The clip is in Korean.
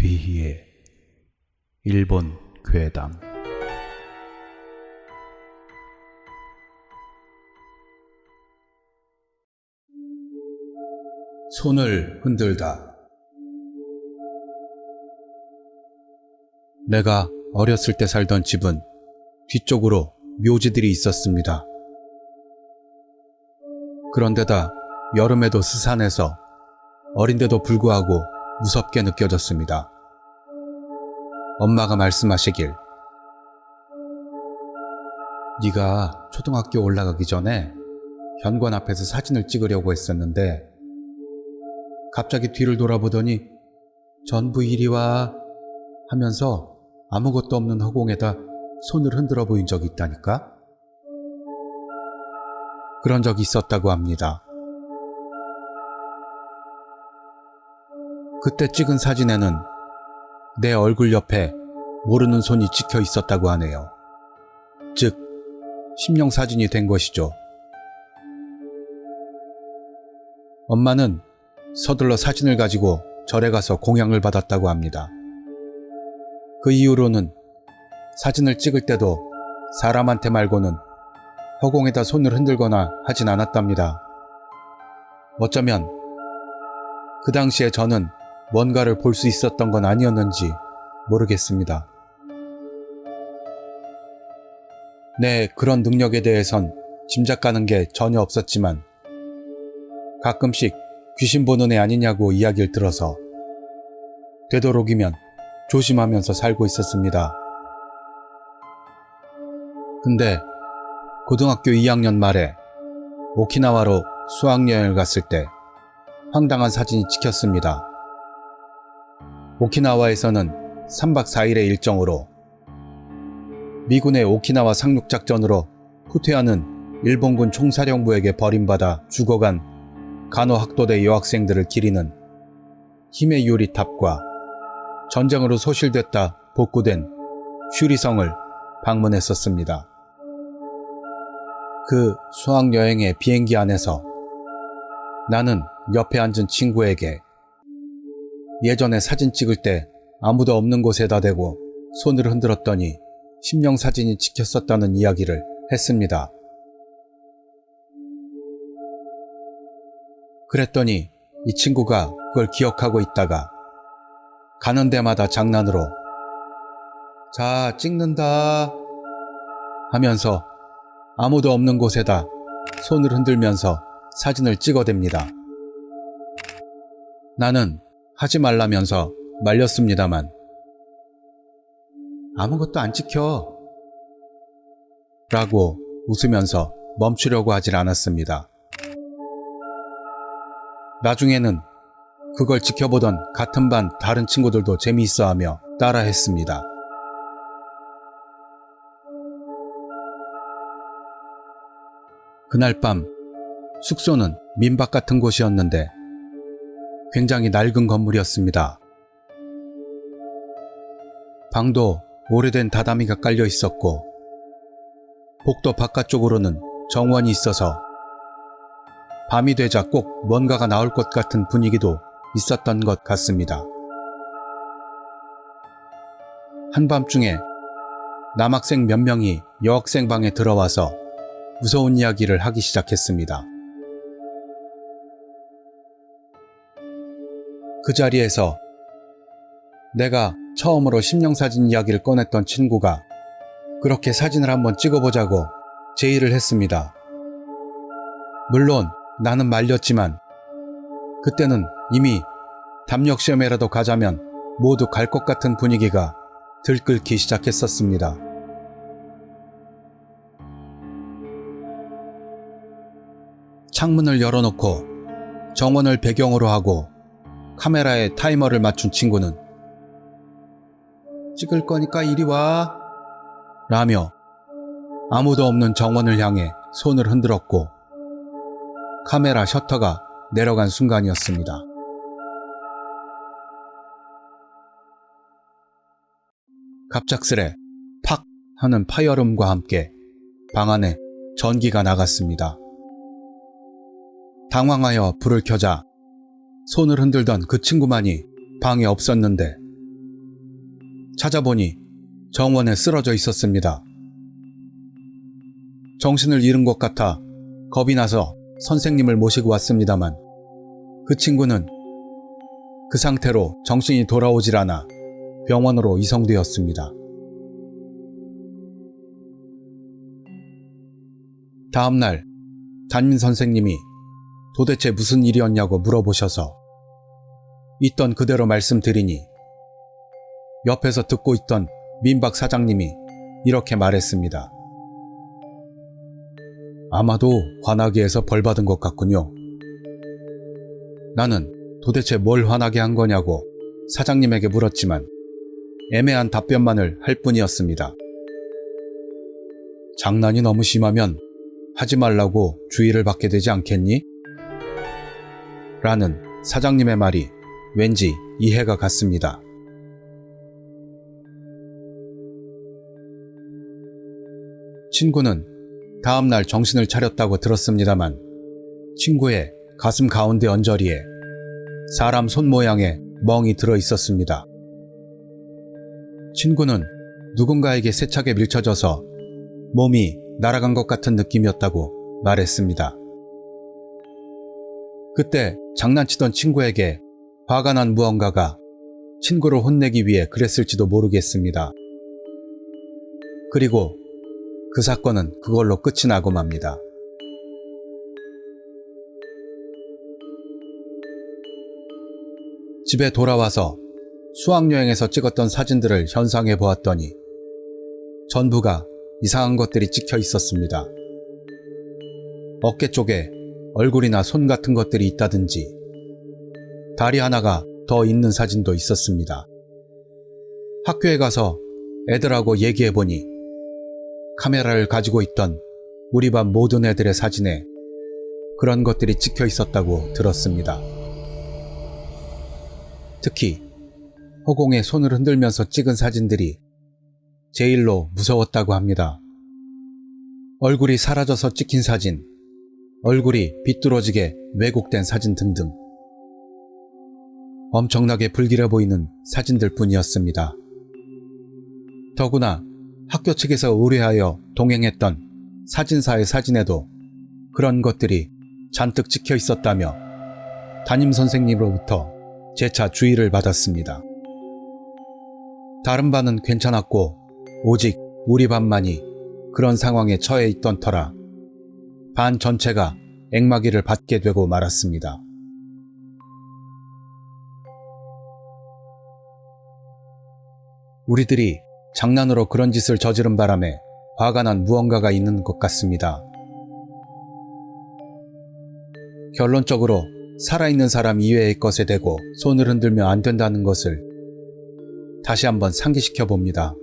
귀희의 일본 괴담. 손을 흔들다. 내가 어렸을 때 살던 집은 뒤쪽으로 묘지들이 있었습니다. 그런데다 여름에도 스산해서 어린데도 불구하고 무섭게 느껴졌습니다. 엄마가 말씀하시길, 네가 초등학교 올라가기 전에 현관 앞에서 사진을 찍으려고 했었는데 갑자기 뒤를 돌아보더니 전부 이리 와 하면서 아무것도 없는 허공에다 손을 흔들어 보인 적이 있다니까? 그런 적이 있었다고 합니다. 그때 찍은 사진에는 내 얼굴 옆에 모르는 손이 찍혀 있었다고 하네요. 즉, 심령사진이 된 것이죠. 엄마는 서둘러 사진을 가지고 절에 가서 공양을 받았다고 합니다. 그 이후로는 사진을 찍을 때도 사람한테 말고는 허공에다 손을 흔들거나 하진 않았답니다. 어쩌면 그 당시에 저는 뭔가를 볼 수 있었던 건 아니었는지 모르겠습니다. 네, 그런 능력에 대해선 짐작가는 게 전혀 없었지만 가끔씩 귀신 보는 애 아니냐고 이야기를 들어서 되도록이면 조심하면서 살고 있었습니다. 근데 고등학교 2학년 말에 오키나와로 수학여행을 갔을 때 황당한 사진이 찍혔습니다. 오키나와에서는 3박 4일의 일정으로 미군의 오키나와 상륙작전으로 후퇴하는 일본군 총사령부에게 버림받아 죽어간 간호학도대 여학생들을 기리는 힘의 유리탑과 전쟁으로 소실됐다 복구된 슈리성을 방문했었습니다. 그 수학여행의 비행기 안에서 나는 옆에 앉은 친구에게 예전에 사진 찍을 때 아무도 없는 곳에다 대고 손을 흔들었더니 심령사진이 찍혔었다는 이야기를 했습니다. 그랬더니 이 친구가 그걸 기억하고 있다가 가는 데마다 장난으로 자, 찍는다 하면서 아무도 없는 곳에다 손을 흔들면서 사진을 찍어댑니다. 나는 하지 말라면서 말렸습니다만 아무것도 안 찍혀 라고 웃으면서 멈추려고 하질 않았습니다. 나중에는 그걸 지켜보던 같은 반 다른 친구들도 재미있어하며 따라했습니다. 그날 밤 숙소는 민박 같은 곳이었는데 굉장히 낡은 건물이었습니다. 방도 오래된 다다미가 깔려 있었고 복도 바깥쪽으로는 정원이 있어서 밤이 되자 꼭 뭔가가 나올 것 같은 분위기도 있었던 것 같습니다. 한밤중에 남학생 몇 명이 여학생 방에 들어와서 무서운 이야기를 하기 시작했습니다. 그 자리에서 내가 처음으로 심령사진 이야기를 꺼냈던 친구가 그렇게 사진을 한번 찍어보자고 제의를 했습니다. 물론 나는 말렸지만 그때는 이미 담력시험에라도 가자면 모두 갈 것 같은 분위기가 들끓기 시작했었습니다. 창문을 열어놓고 정원을 배경으로 하고 카메라에 타이머를 맞춘 친구는 찍을 거니까 이리 와 라며 아무도 없는 정원을 향해 손을 흔들었고 카메라 셔터가 내려간 순간이었습니다. 갑작스레 팍 하는 파열음과 함께 방 안에 전기가 나갔습니다. 당황하여 불을 켜자 손을 흔들던 그 친구만이 방에 없었는데 찾아보니 정원에 쓰러져 있었습니다. 정신을 잃은 것 같아 겁이 나서 선생님을 모시고 왔습니다만 그 친구는 그 상태로 정신이 돌아오질 않아 병원으로 이송되었습니다. 다음날 담임 선생님이 도대체 무슨 일이었냐고 물어보셔서 있던 그대로 말씀드리니 옆에서 듣고 있던 민박 사장님이 이렇게 말했습니다. 아마도 화나게 해서 벌 받은 것 같군요. 나는 도대체 뭘 화나게 한 거냐고 사장님에게 물었지만 애매한 답변만을 할 뿐이었습니다. 장난이 너무 심하면 하지 말라고 주의를 받게 되지 않겠니? 라는 사장님의 말이 왠지 이해가 갔습니다. 친구는 다음날 정신을 차렸다고 들었습니다만 친구의 가슴 가운데 언저리에 사람 손 모양의 멍이 들어 있었습니다. 친구는 누군가에게 세차게 밀쳐져서 몸이 날아간 것 같은 느낌이었다고 말했습니다. 그때 장난치던 친구에게 화가 난 무언가가 친구를 혼내기 위해 그랬을지도 모르겠습니다. 그리고 그 사건은 그걸로 끝이 나고 맙니다. 집에 돌아와서 수학여행에서 찍었던 사진들을 현상해 보았더니 전부가 이상한 것들이 찍혀 있었습니다. 어깨 쪽에 얼굴이나 손 같은 것들이 있다든지 다리 하나가 더 있는 사진도 있었습니다. 학교에 가서 애들하고 얘기해 보니 카메라를 가지고 있던 우리 반 모든 애들의 사진에 그런 것들이 찍혀 있었다고 들었습니다. 특히 허공에 손을 흔들면서 찍은 사진들이 제일로 무서웠다고 합니다. 얼굴이 사라져서 찍힌 사진, 얼굴이 비뚤어지게 왜곡된 사진 등등 엄청나게 불길해 보이는 사진들 뿐이었습니다. 더구나 학교 측에서 의뢰하여 동행했던 사진사의 사진에도 그런 것들이 잔뜩 찍혀 있었다며 담임 선생님으로부터 재차 주의를 받았습니다. 다른 반은 괜찮았고 오직 우리 반만이 그런 상황에 처해 있던 터라 반 전체가 앵마기를 받게 되고 말았습니다. 우리들이 장난으로 그런 짓을 저지른 바람에 화가 난 무언가가 있는 것 같습니다. 결론적으로 살아있는 사람 이외의 것에 대고 손을 흔들면 안 된다는 것을 다시 한번 상기시켜 봅니다.